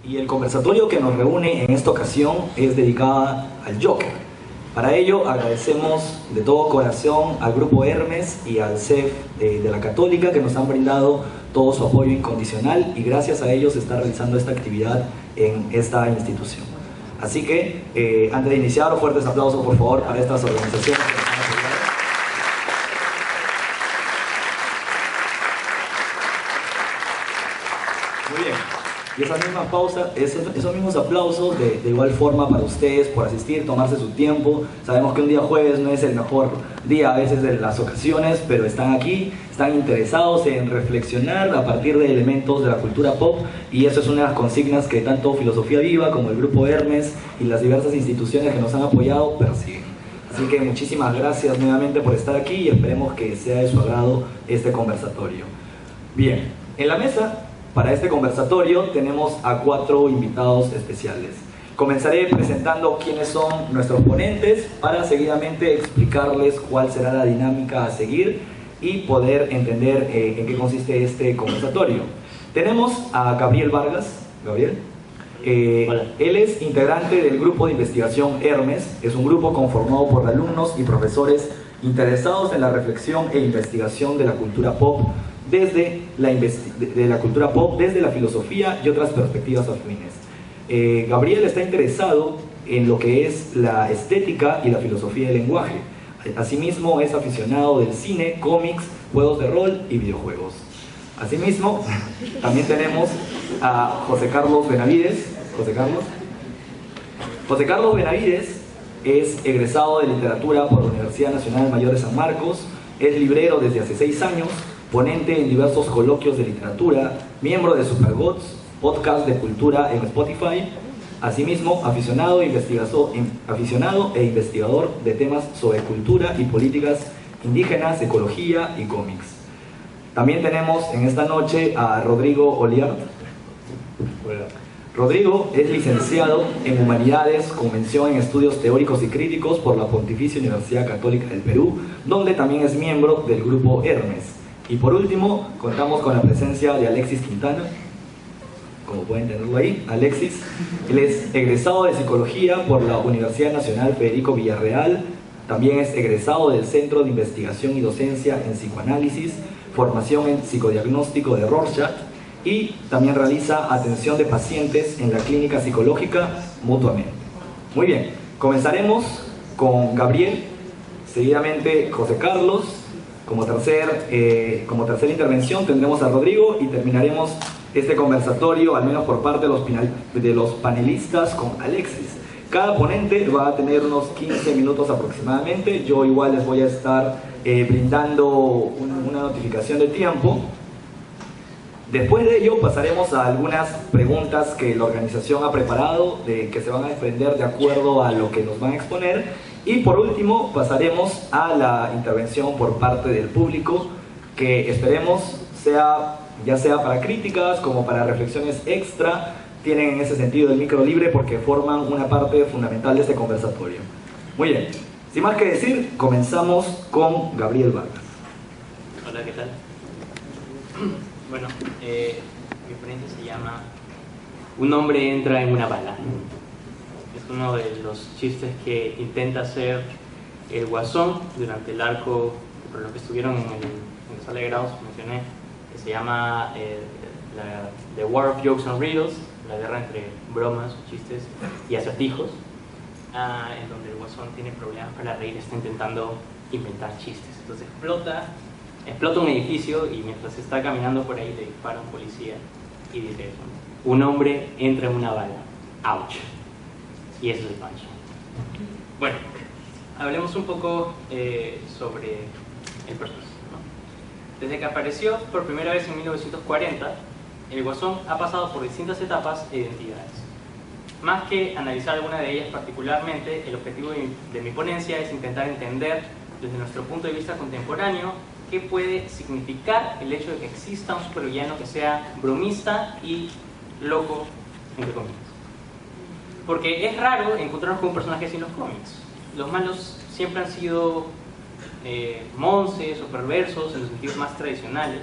Y el conversatorio que nos reúne en esta ocasión es dedicado al Joker. Para ello agradecemos de todo corazón al Grupo Hermes y al CEF de la Católica, que nos han brindado todo su apoyo incondicional, y gracias a ellos se está realizando esta actividad en esta institución. Así que antes de iniciar, fuertes aplausos por favor para estas organizaciones. Muy bien. Y esos mismos aplausos de igual forma para ustedes por asistir, tomarse su tiempo. Sabemos que un día jueves no es el mejor día a veces de las ocasiones, pero están aquí, están interesados en reflexionar a partir de elementos de la cultura pop, y eso es una de las consignas que tanto Filosofía Viva como el Grupo Hermes y las diversas instituciones que nos han apoyado persiguen. Así que muchísimas gracias nuevamente por estar aquí y esperemos que sea de su agrado este conversatorio. Bien, en la mesa para este conversatorio tenemos a 4 invitados especiales. Comenzaré presentando quiénes son nuestros ponentes para seguidamente explicarles cuál será la dinámica a seguir y poder entender en qué consiste este conversatorio. Tenemos a Gabriel Vargas. Gabriel. Él es integrante del grupo de investigación Hermes. Es un grupo conformado por alumnos y profesores interesados en la reflexión e investigación de la cultura pop desde la filosofía y otras perspectivas afines. Gabriel está interesado en lo que es la estética y la filosofía del lenguaje. Asimismo es aficionado del cine, cómics, juegos de rol y videojuegos. Asimismo, también tenemos a José Carlos Benavides. José Carlos Benavides es egresado de literatura por la Universidad Nacional Mayor de San Marcos, es librero desde hace 6 años, ponente en diversos coloquios de literatura, miembro de Supergods, podcast de cultura en Spotify. Asimismo, aficionado e investigador de temas sobre cultura y políticas indígenas, ecología y cómics. También tenemos en esta noche a Rodrigo Oliart. Rodrigo es licenciado en Humanidades con mención en Estudios Teóricos y Críticos por la Pontificia Universidad Católica del Perú, donde también es miembro del Grupo Hermes. Y por último, contamos con la presencia de Alexis Quintana, como pueden tenerlo ahí. Alexis, él es egresado de Psicología por la Universidad Nacional Federico Villarreal, también es egresado del Centro de Investigación y Docencia en Psicoanálisis, formación en Psicodiagnóstico de Rorschach, y también realiza atención de pacientes en la clínica psicológica Mutuamente. Muy bien, comenzaremos con Gabriel, seguidamente José Carlos. Como tercera intervención tendremos a Rodrigo y terminaremos este conversatorio, al menos por parte de los panelistas, con Alexis. Cada ponente va a tener unos 15 minutos aproximadamente. Yo igual les voy a estar brindando una notificación de tiempo. Después de ello pasaremos a algunas preguntas que la organización ha preparado, que se van a desprender de acuerdo a lo que nos van a exponer. Y por último pasaremos a la intervención por parte del público, que esperemos ya sea para críticas como para reflexiones extra. Tienen en ese sentido el micro libre porque forman una parte fundamental de este conversatorio. Muy bien, sin más que decir, comenzamos con Gabriel Vargas. Hola, ¿qué tal? Bueno, mi ponente se llama Un hombre entra en una bala. Es uno de los chistes que intenta hacer el Guasón durante el arco, por lo que estuvieron en la sala de grados, mencioné, que se llama The War of Jokes and Riddles, la guerra entre bromas, chistes y acertijos, en donde el Guasón tiene problemas para reír, está intentando inventar chistes. Entonces explota un edificio y mientras está caminando por ahí le dispara a un policía y dice eso: un hombre entra en una bala. ¡Ouch! Y eso es el punch. Bueno, hablemos un poco sobre el proceso, ¿no? Desde que apareció por primera vez en 1940, el Guasón ha pasado por distintas etapas e identidades. Más que analizar alguna de ellas particularmente, el objetivo de mi ponencia es intentar entender desde nuestro punto de vista contemporáneo qué puede significar el hecho de que exista un supervillano que sea bromista y loco, entre comillas. Porque es raro encontrarnos con un personaje así en los cómics. Los malos siempre han sido monces o perversos en los sentidos más tradicionales,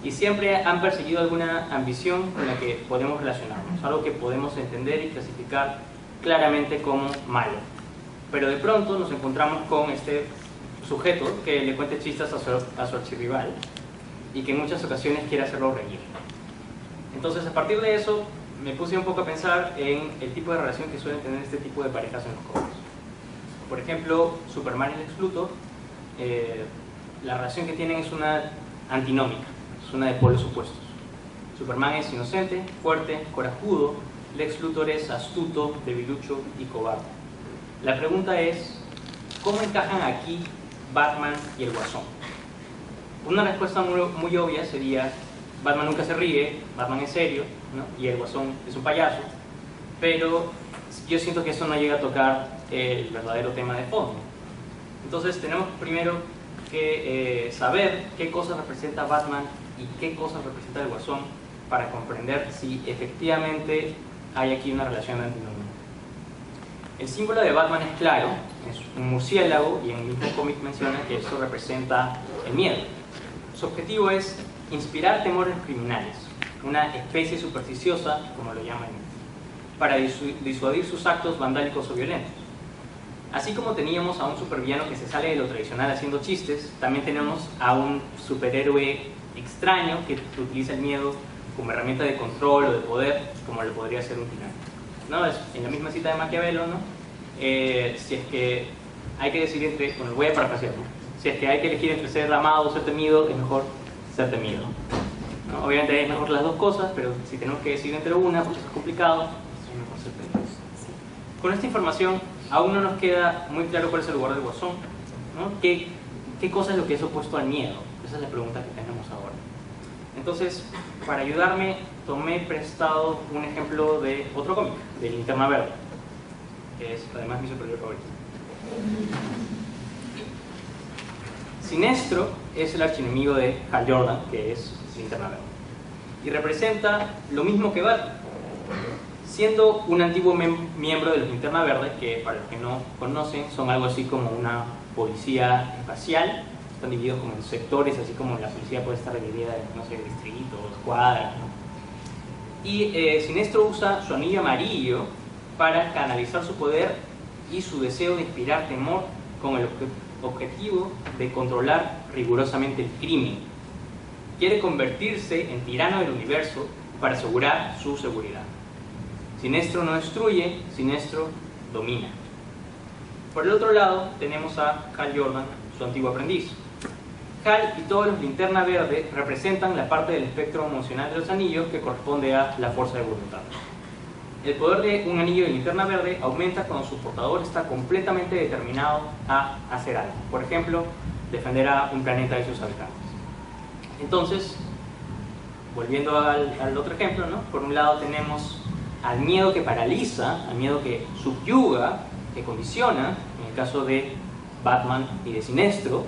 y siempre han perseguido alguna ambición con la que podemos relacionarnos, algo que podemos entender y clasificar claramente como malo. Pero de pronto nos encontramos con este sujeto que le cuenta chistes a su archirrival y que en muchas ocasiones quiere hacerlo reír. Entonces, a partir de eso, me puse un poco a pensar en el tipo de relación que suelen tener este tipo de parejas en los cómics. Por ejemplo, Superman y Lex Luthor, la relación que tienen es una antinómica, es una de polos opuestos. Superman es inocente, fuerte, corajudo, Lex Luthor es astuto, debilucho y cobarde. La pregunta es, ¿cómo encajan aquí Batman y el Guasón? Una respuesta muy obvia sería, Batman nunca se ríe, Batman es serio, ¿no? Y el Guasón es un payaso, pero yo siento que eso no llega a tocar el verdadero tema de fondo. Entonces tenemos primero que saber qué cosas representa Batman y qué cosas representa el Guasón para comprender si efectivamente hay aquí una relación antinómica. El símbolo de Batman es claro, es un murciélago, y en el mismo cómic menciona que esto representa el miedo. Su objetivo es inspirar temor en los criminales, una especie supersticiosa, como lo llaman, para disuadir sus actos vandálicos o violentos. Así como teníamos a un supervillano que se sale de lo tradicional haciendo chistes, también tenemos a un superhéroe extraño que utiliza el miedo como herramienta de control o de poder, como lo podría ser un tirano. ¿No? Es en la misma cita de Maquiavelo, ¿no? Si es que hay que decidir entre, bueno, voy a parafrasear, ¿no? Si es que hay que elegir entre ser amado o ser temido, es mejor ser temido, ¿no? Obviamente es mejor las dos cosas, pero si tenemos que decidir entre una, pues es complicado, es mejor ser temido. Con esta información aún no nos queda muy claro cuál es el lugar del Guasón, ¿no? ¿Qué cosa es lo que es opuesto al miedo? Esa es la pregunta que tenemos ahora. Entonces, para ayudarme, tomé prestado un ejemplo de otro cómic, de Linterna Verde, que es además mi superhéroe favorito. Sinestro es el archienemigo de Hal Jordan, que es Linterna Verde, y representa lo mismo que Batman, siendo un antiguo miembro de los Linterna Verde, que para los que no conocen son algo así como una policía espacial. Están divididos como en sectores, así como la policía puede estar dividida en, no sé, distritos, cuadras, ¿no? Y Sinestro usa su anillo amarillo para canalizar su poder y su deseo de inspirar temor con el objetivo de controlar rigurosamente el crimen. Quiere convertirse en tirano del universo para asegurar su seguridad. Sinestro no destruye, Sinestro domina. Por el otro lado tenemos a Hal Jordan, su antiguo aprendiz. Hal y todos los Linterna Verde representan la parte del espectro emocional de los anillos que corresponde a la fuerza de voluntad. El poder de un anillo de Linterna Verde aumenta cuando su portador está completamente determinado a hacer algo. Por ejemplo, defender a un planeta y sus habitantes. Entonces, volviendo al otro ejemplo, ¿no? Por un lado tenemos al miedo que paraliza, al miedo que subyuga, que condiciona, en el caso de Batman y de Sinestro,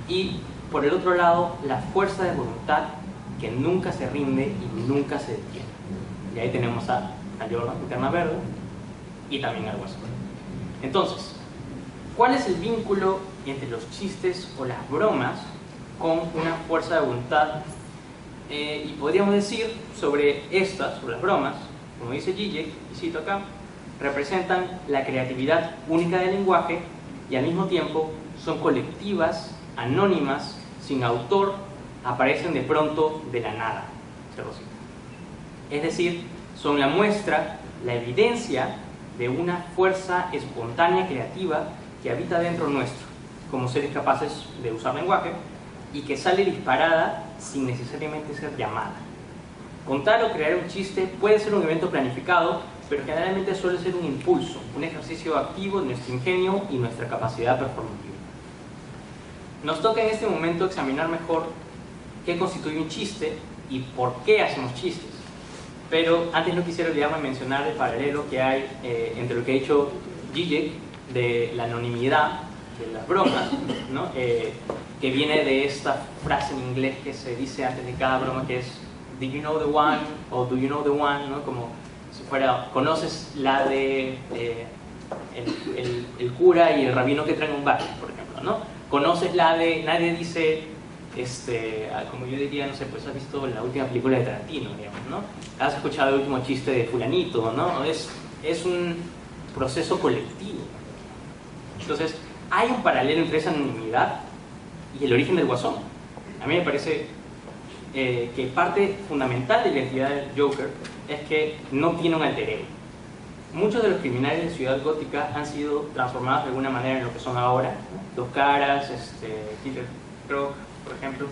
y por el otro lado la fuerza de voluntad que nunca se rinde y nunca se detiene. Y ahí tenemos a Jordan, Linterna Verde, y también al Guasón. Entonces, ¿cuál es el vínculo entre los chistes o las bromas con una fuerza de voluntad? Y podríamos decir sobre las bromas, como dice Zizek, y cito acá, representan la creatividad única del lenguaje y al mismo tiempo son colectivas, anónimas, sin autor, aparecen de pronto de la nada. Es decir, son la muestra, la evidencia de una fuerza espontánea creativa que habita dentro nuestro, como seres capaces de usar lenguaje y que sale disparada sin necesariamente ser llamada. Contar o crear un chiste puede ser un evento planificado, pero generalmente suele ser un impulso, un ejercicio activo de nuestro ingenio y nuestra capacidad performativa. Nos toca en este momento examinar mejor qué constituye un chiste y por qué hacemos chistes. Pero antes no quisiera olvidarme de mencionar el paralelo que hay entre lo que ha dicho Zizek de la anonimidad de las bromas, ¿no? Que viene de esta frase en inglés que se dice antes de cada broma, que es "Did you know the one?" o "Do you know the one?", ¿no? Como si fuera, ¿conoces la de el cura y el rabino que traen un bar, por ejemplo, ¿no? ¿Conoces la de, nadie dice como yo diría, no sé, pues has visto la última película de Tarantino, digamos, ¿no? Has escuchado el último chiste de fulanito, ¿no? Es un proceso colectivo. Entonces, hay un paralelo entre esa anonimidad y el origen del Guasón. A mí me parece que parte fundamental de la identidad del Joker es que no tiene un alter ego. Muchos de los criminales de Ciudad Gótica han sido transformados de alguna manera en lo que son ahora, ¿no? Dos Caras, Killer Croc, por ejemplo.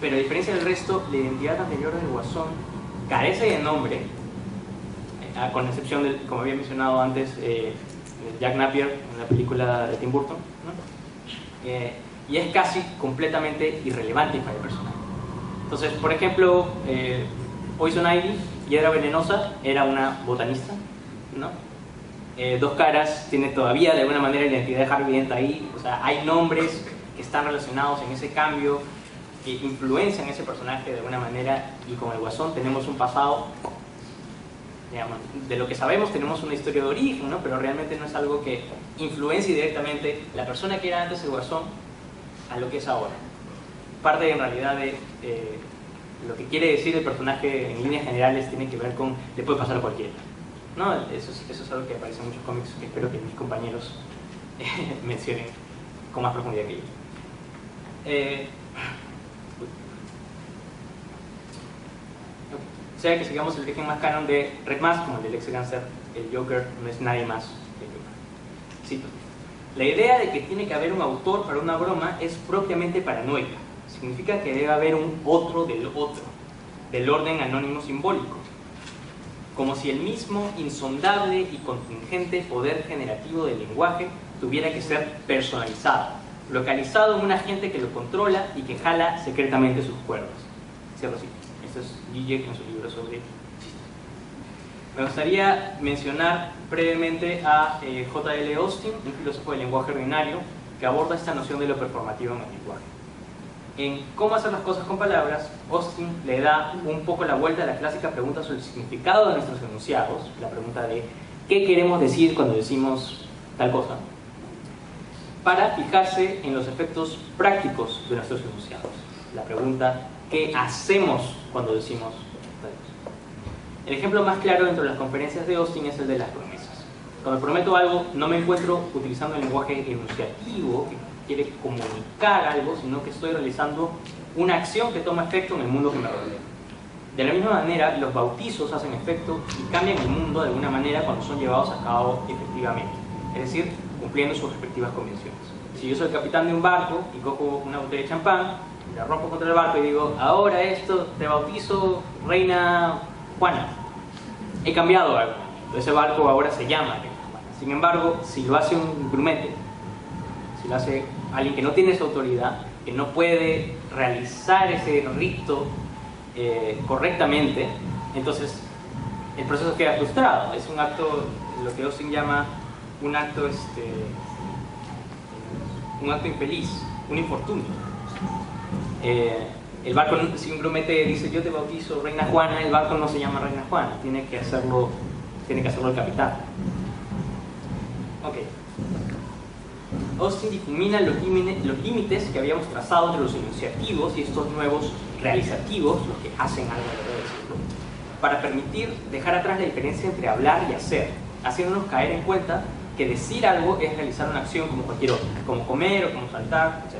Pero a diferencia del resto, la identidad anterior del Guasón carece de nombre, con excepción de, como había mencionado antes, Jack Napier en la película de Tim Burton, ¿no? Y es casi completamente irrelevante para el personaje. Entonces, por ejemplo, Poison Ivy, Hiedra Venenosa, era una botanista, ¿no? Dos Caras tiene todavía de alguna manera la identidad de Harvey Dent ahí. O sea, hay nombres que están relacionados en ese cambio, que influencian a ese personaje de alguna manera, y con el Guasón tenemos un pasado, digamos, de lo que sabemos tenemos una historia de origen, ¿no? Pero realmente no es algo que influencie directamente la persona que era antes el Guasón a lo que es ahora. Parte en realidad de lo que quiere decir el personaje en líneas generales tiene que ver con le puede pasar a cualquiera, ¿no? Eso es algo que aparece en muchos cómics que espero que mis compañeros mencionen con más profundidad que yo. O sea que sigamos el origen más canon de Red Mask, como el del ex Gánster, el Joker no es nadie más que el Joker. Cito: la idea de que tiene que haber un autor para una broma es propiamente paranoica. Significa que debe haber un otro, del orden anónimo simbólico. Como si el mismo insondable y contingente poder generativo del lenguaje tuviera que ser personalizado, localizado en un agente que lo controla y que jala secretamente sus cuerdas. Cierro así. Esto es Zizek en su libro sobre chistes. Me gustaría mencionar brevemente a J.L. Austin, un filósofo del lenguaje ordinario, que aborda esta noción de lo performativo en el lenguaje. En Cómo hacer las cosas con palabras, Austin le da un poco la vuelta a la clásica pregunta sobre el significado de nuestros enunciados, la pregunta de ¿qué queremos decir cuando decimos tal cosa?, para fijarse en los efectos prácticos de nuestros enunciados. La pregunta ¿qué hacemos cuando decimos tal cosa? El ejemplo más claro dentro de las conferencias de Austin es el de las promesas. Cuando prometo algo, no me encuentro utilizando el lenguaje enunciativo que quiere comunicar algo, sino que estoy realizando una acción que toma efecto en el mundo que me rodea. De la misma manera, los bautizos hacen efecto y cambian el mundo de alguna manera cuando son llevados a cabo efectivamente, es decir, cumpliendo sus respectivas convenciones. Si yo soy el capitán de un barco y cojo una botella de champán, la rompo contra el barco y digo, ahora esto te bautizo Reina Juana, he cambiado algo, ese barco ahora se llama Reina Juana. Sin embargo, si lo hace un grumete, si lo hace alguien que no tiene esa autoridad, que no puede realizar ese rito correctamente, entonces el proceso queda frustrado. Es un acto, lo que Austin llama un acto infeliz, un infortunio. El barco, si un grumete dice yo te bautizo Reina Juana, el barco no se llama Reina Juana, tiene que hacerlo el capitán. Ok. Austin difumina los límites que habíamos trazado entre los enunciativos y estos nuevos realizativos, los que hacen algo, de decirlo, para permitir dejar atrás la diferencia entre hablar y hacer, haciéndonos caer en cuenta que decir algo es realizar una acción como cualquier otra, como comer o como saltar, etc.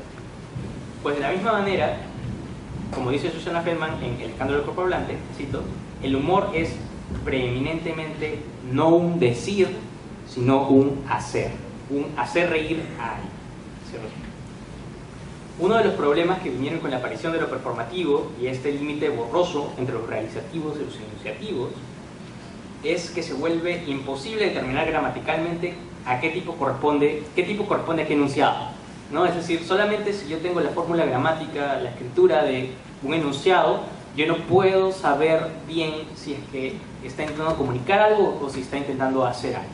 Pues de la misma manera, como dice Susana Feldman en El escándalo del cuerpo hablante, cito, el humor es preeminentemente no un decir, sino un hacer reír a alguien. Uno de los problemas que vinieron con la aparición de lo performativo y este límite borroso entre los realizativos y los enunciativos es que se vuelve imposible determinar gramaticalmente a qué tipo corresponde a qué enunciado, ¿no? Es decir, solamente si yo tengo la fórmula gramática, la escritura de un enunciado, yo no puedo saber bien si es que está intentando comunicar algo o si está intentando hacer algo.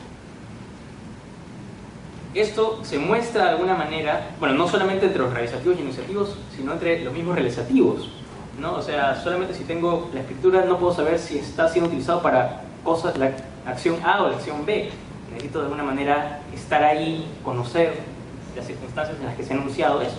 Esto se muestra de alguna manera, bueno, no solamente entre los realizativos y enunciativos, sino entre los mismos realizativos, ¿no? O sea, solamente si tengo la escritura no puedo saber si está siendo utilizado para cosas, la acción A o la acción B. Necesito de alguna manera estar ahí, conocer las circunstancias en las que se ha enunciado eso.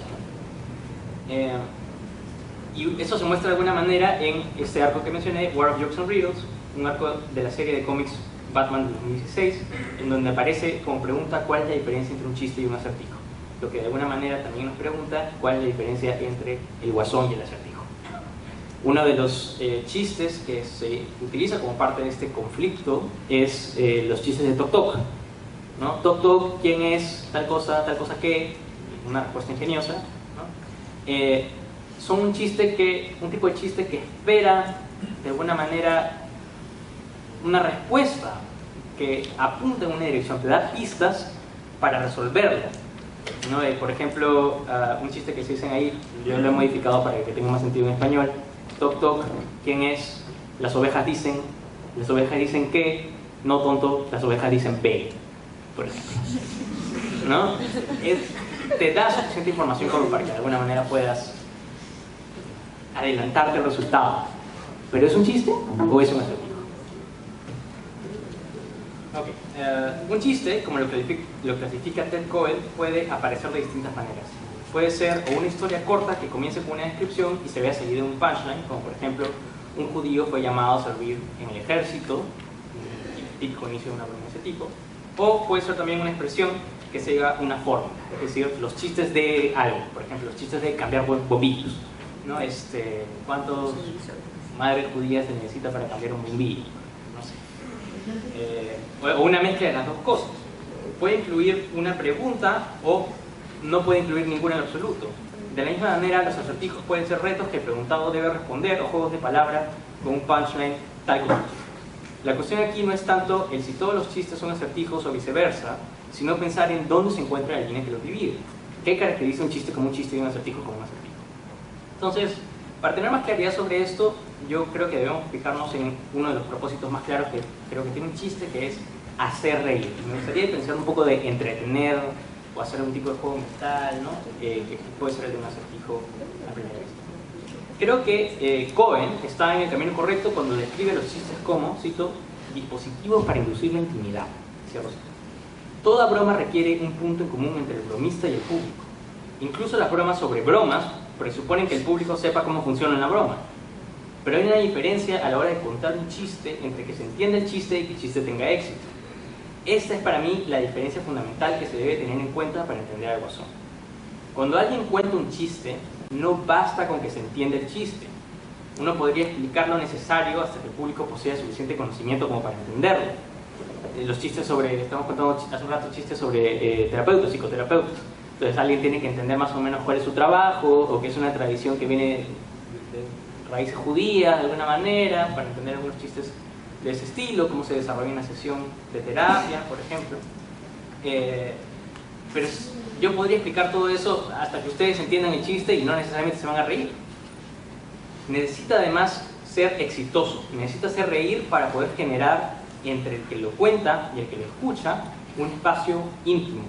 Y eso se muestra de alguna manera en este arco que mencioné, War of Jokes and Riddles, un arco de la serie de cómics Batman de 2016, en donde aparece como pregunta cuál es la diferencia entre un chiste y un acertijo. Lo que de alguna manera también nos pregunta cuál es la diferencia entre el guasón y el acertijo. Uno de los chistes que se utiliza como parte de este conflicto es los chistes de Toc Toc, ¿no? Toc Toc, ¿quién es? Tal cosa qué, una respuesta ingeniosa, ¿no? Son un tipo de chiste que espera de alguna manera una respuesta que apunta en una dirección, te da pistas para resolverlo, ¿no? Por ejemplo, un chiste que se dicen ahí, yo lo he modificado para que tenga más sentido en español. Toc toc, ¿quién es? Las ovejas dicen que, no tonto, las ovejas dicen P, por ejemplo, ¿no? Te da suficiente información como para que de alguna manera puedas adelantarte el resultado. ¿Pero es un chiste o es un acertijo? Okay. Un chiste, como lo clasifica Ted Koppel, puede aparecer de distintas maneras. Puede ser o una historia corta que comience con una descripción y se vea seguida de un punchline, como por ejemplo, un judío fue llamado a servir en el ejército, típico inicio de una broma de ese tipo. O puede ser también una expresión que siga una fórmula, es decir, los chistes de algo, por ejemplo, los chistes de cambiar bombillos, ¿no? ¿Cuántas madres judías se necesita para cambiar un bombillo? No sé. O una mezcla de las dos cosas. Puede incluir una pregunta o no puede incluir ninguna en absoluto. De la misma manera, los acertijos pueden ser retos que el preguntado debe responder o juegos de palabras con un punchline tal como. La cuestión aquí no es tanto el si todos los chistes son acertijos o viceversa, sino pensar en dónde se encuentra la línea que los divide. ¿Qué caracteriza un chiste como un chiste y un acertijo como un acertijo? Entonces, para tener más claridad sobre esto, yo creo que debemos fijarnos en uno de los propósitos más claros que creo que tiene un chiste, que es hacer reír. Me gustaría pensar un poco de entretener o hacer un tipo de juego mental, ¿no? Que puede ser el de un acertijo a primera vista. Creo que Cohen está en el camino correcto cuando describe los chistes como, cito, dispositivos para inducir la intimidad. Cierro cito. Toda broma requiere un punto en común entre el bromista y el público. Incluso las bromas sobre bromas presuponen que el público sepa cómo funciona la broma. Pero hay una diferencia a la hora de contar un chiste entre que se entienda el chiste y que el chiste tenga éxito. Esta es para mí la diferencia fundamental que se debe tener en cuenta para entender al guasón. Cuando alguien cuenta un chiste, no basta con que se entienda el chiste. Uno podría explicar lo necesario hasta que el público posea suficiente conocimiento como para entenderlo. Los chistes sobre, estamos contando hace un rato chistes sobre terapeutas, psicoterapeutas. Entonces alguien tiene que entender más o menos cuál es su trabajo, o que es una tradición que viene de raíces judías de alguna manera, para entender algunos chistes de ese estilo, cómo se desarrolla una sesión de terapia, por ejemplo. Pero yo podría explicar todo eso hasta que ustedes entiendan el chiste y no necesariamente se van a reír. Necesita además ser exitoso, necesita hacer reír para poder generar entre el que lo cuenta y el que lo escucha un espacio íntimo.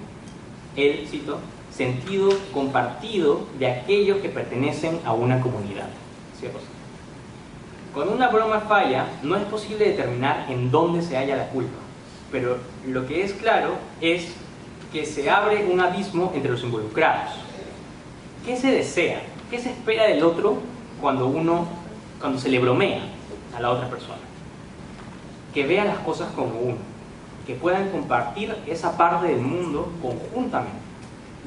El, cito, sentido compartido de aquellos que pertenecen a una comunidad. ¿Cierto? Cuando una broma falla, no es posible determinar en dónde se halla la culpa, pero lo que es claro es que se abre un abismo entre los involucrados. ¿Qué se desea? ¿Qué se espera del otro cuando se le bromea a la otra persona? Que vea las cosas como uno, que puedan compartir esa parte del mundo conjuntamente.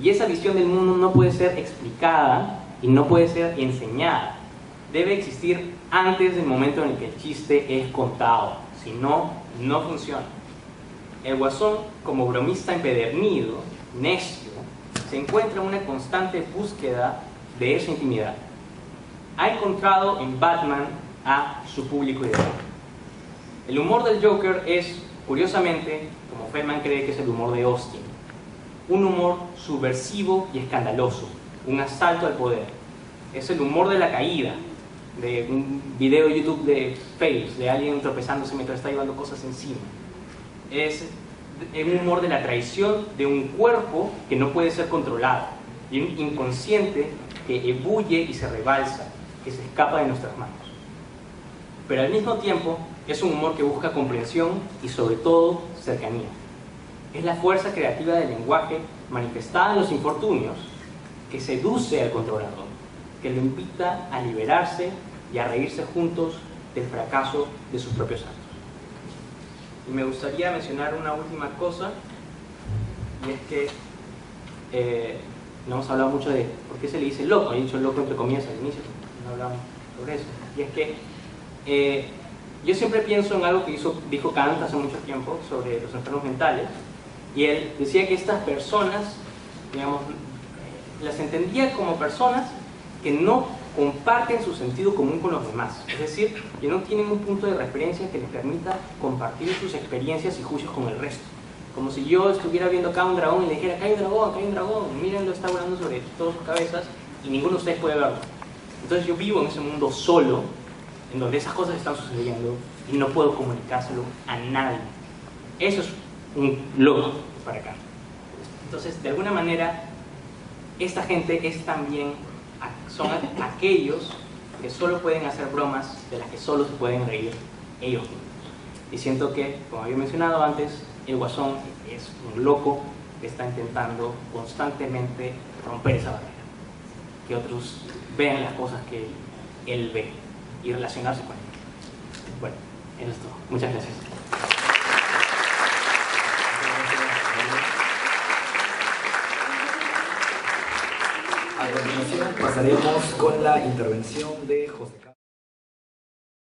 Y esa visión del mundo no puede ser explicada y no puede ser enseñada. Debe existir antes del momento en el que el chiste es contado. Si no, no funciona. El guasón, como bromista empedernido, necio, se encuentra en una constante búsqueda de esa intimidad. Ha encontrado en Batman a su público ideal. El humor del Joker es, curiosamente, como Feldman cree que es el humor de Austin, un humor subversivo y escandaloso, un asalto al poder. Es el humor de la caída, de un video de YouTube de fails, de alguien tropezándose mientras está llevando cosas encima. Es un humor de la traición de un cuerpo que no puede ser controlado, y un inconsciente que ebulle y se rebalsa, que se escapa de nuestras manos. Pero al mismo tiempo es un humor que busca comprensión y sobre todo cercanía. Es la fuerza creativa del lenguaje manifestada en los infortunios que seduce al controlador. que lo invita a liberarse y a reírse juntos del fracaso de sus propios actos. Y me gustaría mencionar una última cosa, y es que no hemos hablado mucho de por qué se le dice loco. He dicho loco entre comillas al inicio, no hablamos sobre eso. Y es que yo siempre pienso en algo que dijo Kant hace mucho tiempo sobre los enfermos mentales, y él decía que estas personas, digamos, las entendía como personas que no comparten su sentido común con los demás, es decir, que no tienen un punto de referencia que les permita compartir sus experiencias y juicios con el resto. Como si yo estuviera viendo acá un dragón y le dijera, acá hay un dragón, mírenlo, está volando sobre todas sus cabezas y ninguno de ustedes puede verlo. Entonces yo vivo en ese mundo solo, en donde esas cosas están sucediendo y no puedo comunicárselo a nadie. Eso es un loco para acá. Entonces, de alguna manera, esta gente es también, son aquellos que solo pueden hacer bromas de las que solo se pueden reír ellos mismos. Y siento que, como había mencionado antes, el Guasón es un loco que está intentando constantemente romper esa barrera, que otros vean las cosas que él ve y relacionarse con él. Bueno, eso es todo. Muchas gracias. A continuación pasaremos con la intervención de José Carlos.